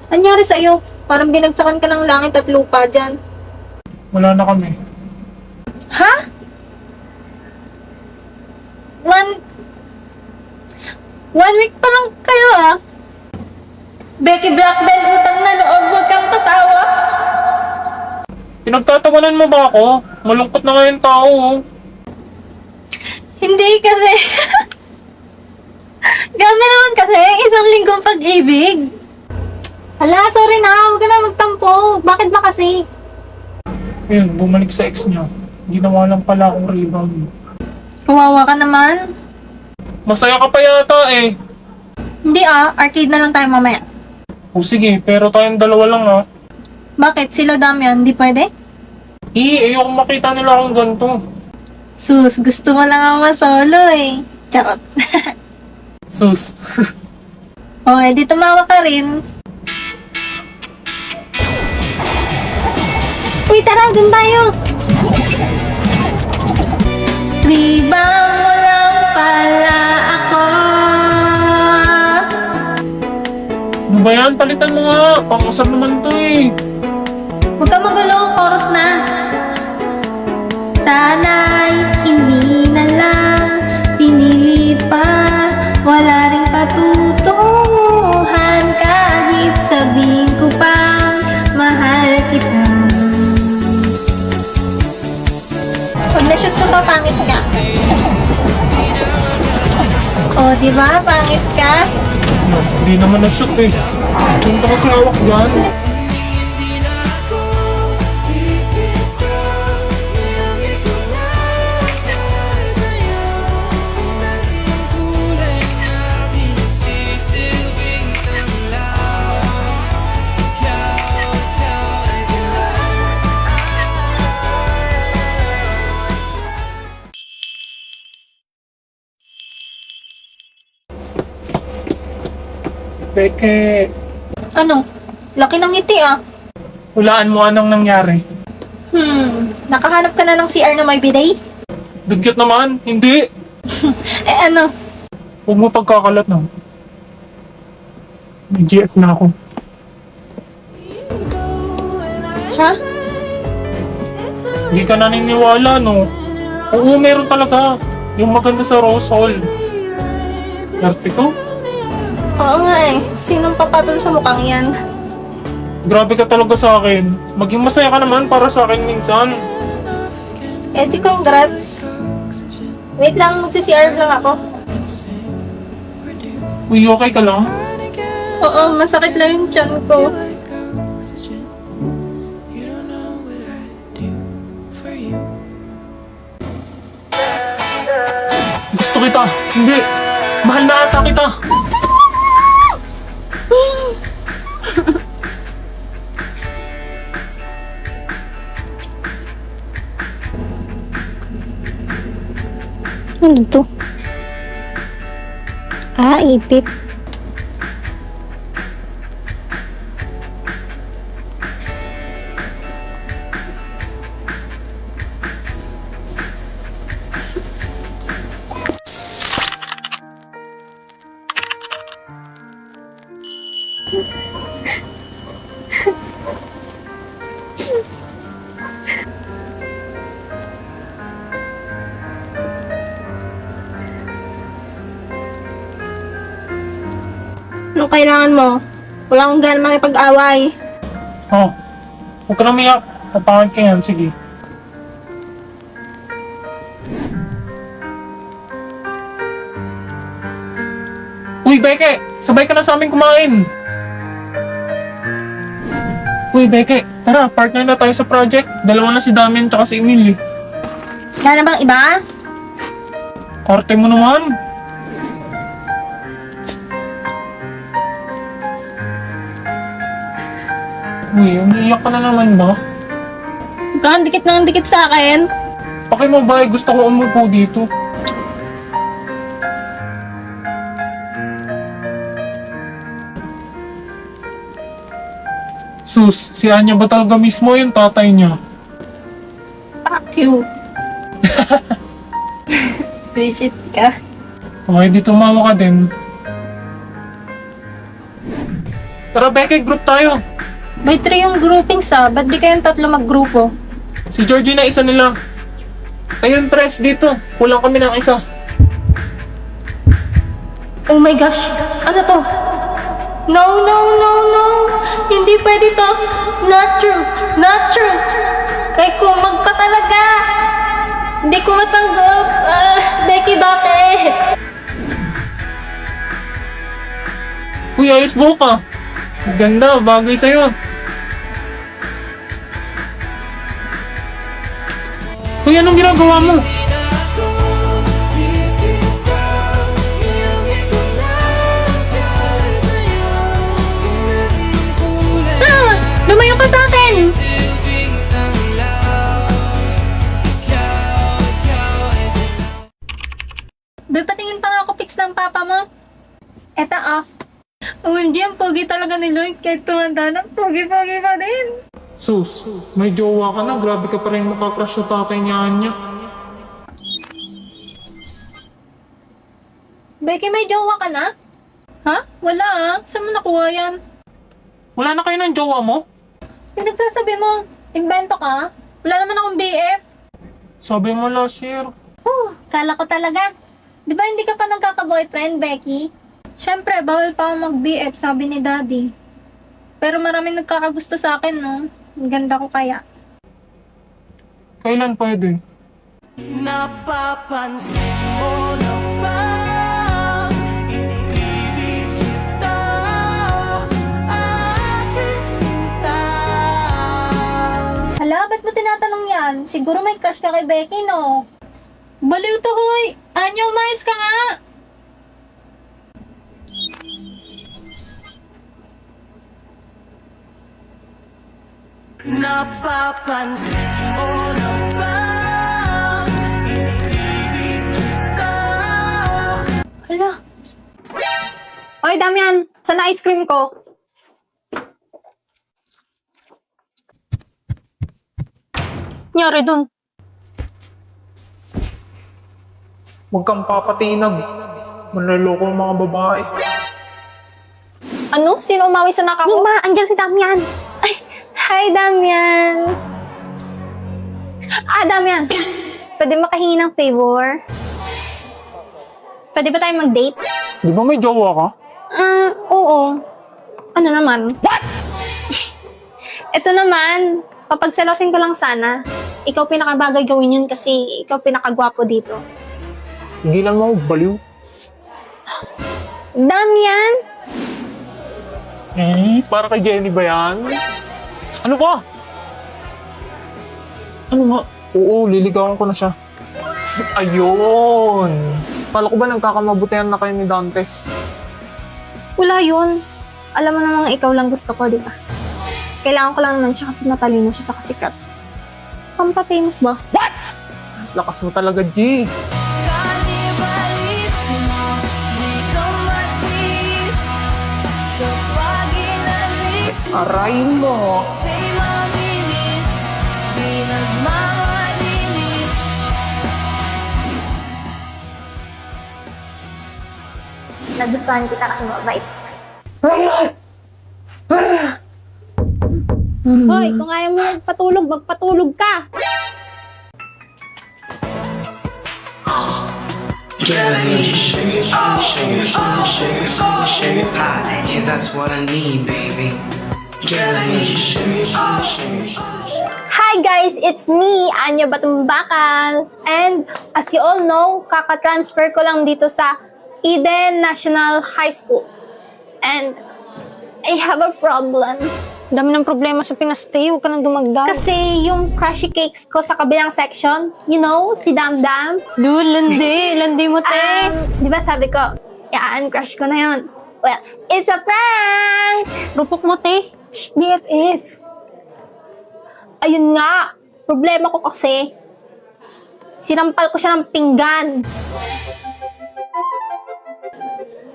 Anyari sa'yo? Parang binagsakan ka ng langit at lupa dyan. Wala na kami. Ha? One... One week pa lang kayo ah. Becky Blackbell, utang na loob, huwag kang tatawa. Pinagtatawanan mo ba ako? Malungkot na ngayon tao, oh. Hindi kasi... Grabe naman kasi, isang linggong pag-ibig. Hala, sorry na, huwag ka na magtampo. Bakit ba kasi? Ayun, bumalik sa ex niya. Ginawa lang pala akong rebound. Kawawa ka naman. Masaya ka pa yata eh. Hindi ah, arcade na lang tayo mamaya. O sige, pero tayong dalawa lang ah. Bakit? Sila Damian, hindi pwede? Ayoko makita nila akong ganito. Sus, gusto mo lang ako masolo eh. Charot. Sus. O, edi tumawa ka rin. Uy, tara, dun tayo. Rebound mo lang pala ako. Ano ba yan? Palitan mo nga. Pang-usap naman to eh. Huwag ka magulo, chorus na. Sana'y hindi na lang pinilit pa. Wala ring patutunguhan kahit sabihin ko pang mahal kita. Pag na-shoot ko to, pangit ka. O, diba? Pangit ka? No, hindi naman na-shoot eh. Punta kasi hawak dyan. Beke, Ano? Laki ng ngiti ah. hulaan mo anong nangyari. Nakahanap ka na ng CR na may bidet? Dugyot naman, hindi. Eh ano? Huwag mo pagkakalat na. May GF na ako. Ha? Hindi ka naniniwala, no? Oo, meron talaga. Yung maganda sa Rose Hall. Darte ko? Oo nga eh. Sinong papatol sa mukhang yan? Grabe ka talaga sa akin. Maging masaya ka naman para sa akin minsan. Eh di congrats. Wait lang, magsi-CR lang ako. Uy, okay ka lang? Oo, masakit lang yung tiyan ko. Gusto kita. Hindi. Mahal na ata kita. Ano to? Ah, ipit. Anong kailangan mo? Wala akong gana makipag-away. Oh, huwag ka na umiyak. Kapangit ka yan. Sige. Uy, Beke! Sabay ka na sa amin kumain! Uy, Beke! Tara, partner na tayo sa project. Dalawa na si Damian tsaka si Emily. Wala na bang iba? Arte mo naman! Uy, umiiyak ka na naman ba? Huwag kang dikit ng dikit sa akin. Paki mo ba? Gusto ko umupo dito. Sus, si Anya ba talaga mismo yung tatay niya? Fuck you. Visit ka. Okay, di tumawa ka din. Tara, Becky, group tayo. May 3 yung groupings ba't di kayong 3 maggrupo? Si Georgie na isa nila. Ayun, press dito. Kulang kami ng isa. Oh my gosh! Ano to? No, no, no, no! Hindi pwede to! Not true! Not true! Kay kumag pa talaga! Hindi ko matanggap! Becky, bakit? Uy, ayos buhok ka. Ganda, bagay sa'yo. Uy, anong ginagawa mo? Lumayo ka sa akin! Be, patingin pa nga ako pics ng papa mo. Eto OMG, ang pogi talaga ni Lloyd. Kahit tumanda na, pogi-pogi pa rin. Sus, may jowa ka na. Grabe ka pa rin makakrush sa tatay niya, Anya. Becky, may jowa ka na? Ha? Wala Saan mo nakuha yan? Wala na kayo ng jowa mo? Pinagsasabi mo, invento ka? Wala naman akong BF. Sabi mo last year. Kala ko talaga. Di ba hindi ka pa nagkaka-boyfriend, Becky? Siyempre, bawal pa ako mag-BF, sabi ni Daddy. Pero maraming nagkakagusto sa akin, no? Ang ganda ko kaya. Kailan pwede? Napapansin mo na ba iniibig kita, aking sinta? Hala, ba't mo tinatanong yan? Siguro may crush ka kay Becky, no? Baliw to, hoy! Anya, umayos ka nga! Napapansin mo na ba iniibig kita? Hala. Oy, Damian! Saan na ice cream ko? Nyari dun. Huwag kang papatinag. Manloloko ang mga babae. Ano? Sino umawi sa naka ko? Mima, andyan si Damian. Ay, hi, Damian! Damian. Pwede makahingi ng favor? Pwede ba tayo mag-date? Di ba may jowa ka? Oo. Ano naman? What? Ito naman, papagselosin ko lang sana. Ikaw pinakabagay gawin yun kasi ikaw pinakagwapo dito. Higilan mo, baliw. Damian! Para kay Jenny ba yan? Ano ba? Ano nga? Oo, liligawan ko na siya. Ayun! Kala ko ba nagkakamabutihan na kayo ni Dantes? Wala yun. Alam mo namang ikaw lang gusto ko, di ba? Kailangan ko lang naman siya kasi matalino siya at sikat. Pampa-famous ba? Lakas mo talaga, G. Cannibalismo, di ko matis kapag inalis Aray mo! kay maminis, di nagmamalinis. Nagustuhan kita kasi mabait. Hoy, kung ayaw mo magpatulog, magpatulog ka! Girl, I need you sugar, sugar, sugar, sugar, sugar, sugar, sugar pie. Yeah, that's what I need, baby. Girl, I need you sugar, sugar, sugar, sugar. Hi guys, it's me, Anya Batumbakal. And as you all know, kaka-transfer ko lang dito sa Eden National High School. And I have a problem. Dami ng problema sa pinastay, huwag ka nang dumagdag. Kasi yung crushy cakes ko sa kabilang section, you know, si Damdam. Landi mo, te. Di ba sabi ko, crush ko na yun. Well, it's a prank! Rupok mo, te. Shh, BFF. Ayun nga, problema ko kasi, sinampal ko siya ng pinggan.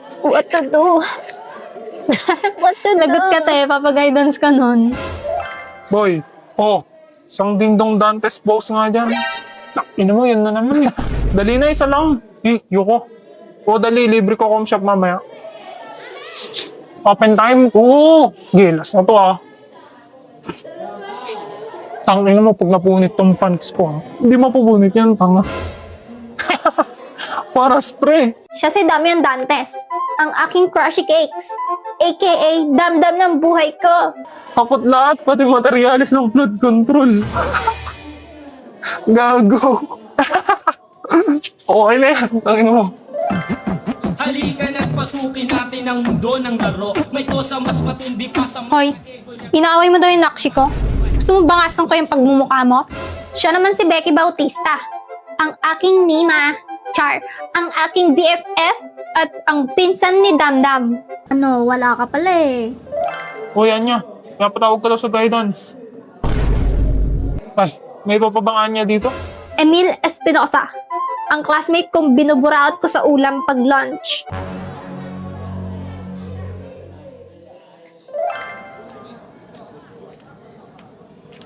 So, what to do? What to do? Lagot ka, te. Papag-guidance ka nun. Boy, isang dingdong Dantes boss nga dyan. Ino mo, yun na naman eh. Dali na, isa lang. Yuko. Dali, libre ko home shop mamaya. Open time? Oo! Gilas na to ah. Tangin mo pag napunit tong pants ko. Hindi mapupunit yan, tanga. Para spray. Siya si Damian Dantes, ang aking crushy cakes, aka damdam ng buhay ko. Kapot lahat, pati materialis ng blood control. Gago. Okay na yan, tangin mo. Halika na't pasukin natin ang mundo ng laro. May kosa mas matindi pa sa Hoy, inaaway mo daw yung nakshi ko? Gusto mo bangasan ko yung pagmumukha mo? Siya naman si Becky Bautista, ang aking Nina, Char, ang aking BFF, at ang pinsan ni Damdam. Ano, wala ka pala eh. Uy, Anya, napatawag ka daw sa guidance. Ay, may iba pa bang Anya dito? Emil Espinosa, ang classmate kong binuburaot ko sa ulam pag lunch.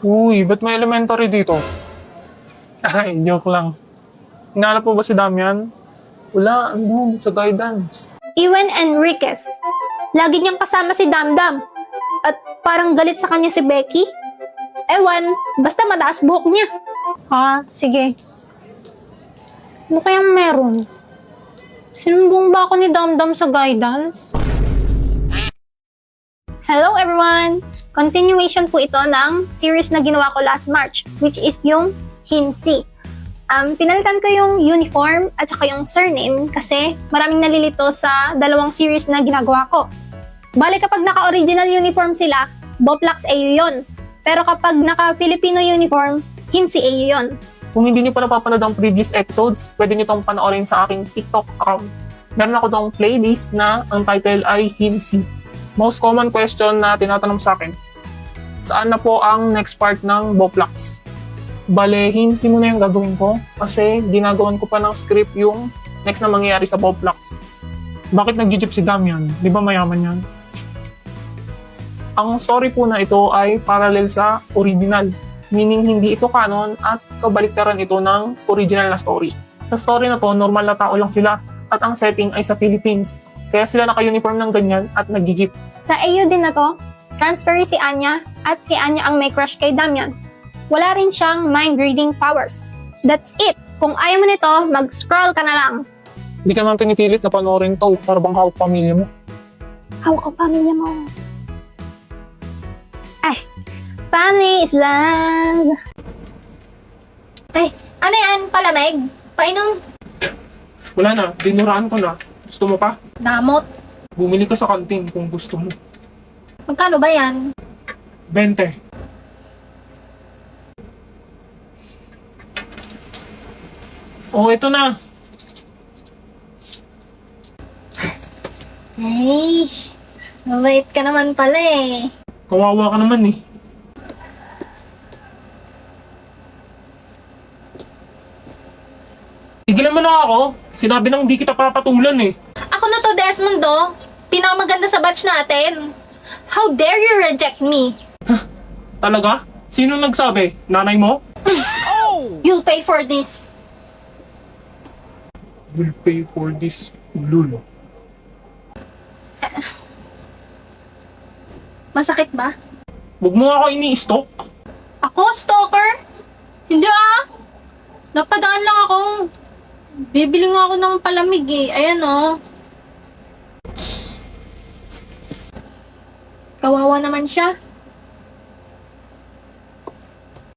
Uy, ba't may elementary dito? Ay, joke lang. Hinalap mo ba si Damian? Wala, ano, sa guidance. Iwan Enriquez, lagi niyang kasama si Damdam. At parang galit sa kanya si Becky. Ewan, basta mataas buhok niya. Sige. Ano kayang meron? Sinumbong ba ako ni Damdam sa guidance? Hello everyone! Continuation po ito ng series na ginawa ko last March, which is yung Himsi. Pinalitan ko yung uniform at saka yung surname kasi maraming nalilito sa dalawang series na ginagawa ko. Bale kapag naka-original uniform sila, Boplax AU yun. Pero kapag naka-Filipino uniform, Himsi AU yun. Kung hindi nyo pa napapanood ang previous episodes, pwede nyo tong panoorin sa aking TikTok account. Meron ako tong playlist na ang title ay Himsi. Most common question na tinatanong sa akin, saan na po ang next part ng Boplax? Bale, Himsi muna yung gagawin ko kasi ginagawan ko pa ng script yung next na mangyayari sa Boplax. Bakit nag-jeep si Damian? Di ba mayaman yan? Ang story po na ito ay parallel sa original, meaning hindi ito canon at kabaliktaran ito ng original na story. Sa story na to, normal na tao lang sila at ang setting ay sa Philippines. Kaya sila naka-uniform ng ganyan at nag-jeep. Sa AU din na to, transfer si Anya at si Anya ang may crush kay Damian. Wala rin siyang mind-reading powers. That's it! Kung ayaw mo nito, mag-scroll ka na lang. Hindi ka naman pinipilit na panoorin to para bang hawak pamilya mo. Hawak ko pamilya mo. Ay, funny is love. Ay, ano yan? Palamig? Painom? Wala na, dinuraan ko na. Gusto mo pa? Damot. Bumili ka sa kantin kung gusto mo. Magkano ba yan? 20. Oh, ito na. Ay, mabait ka naman pala eh. Kawawa ka naman eh. Tigilan mo na ako. Sinabi nang hindi kita papatulan eh. Ako na to, Desmondo. Pinakamaganda sa batch natin. How dare you reject me? Talaga? Sino nagsabi? Nanay mo? You'll pay for this. Will pay for this. Lulo. Masakit ba? Huwag mo ako ini-stalk. Ako, stalker? Hindi ah. Napadaan lang ako. Bibili nga ako ng palamig eh. Ayan oh. Kawawa naman siya.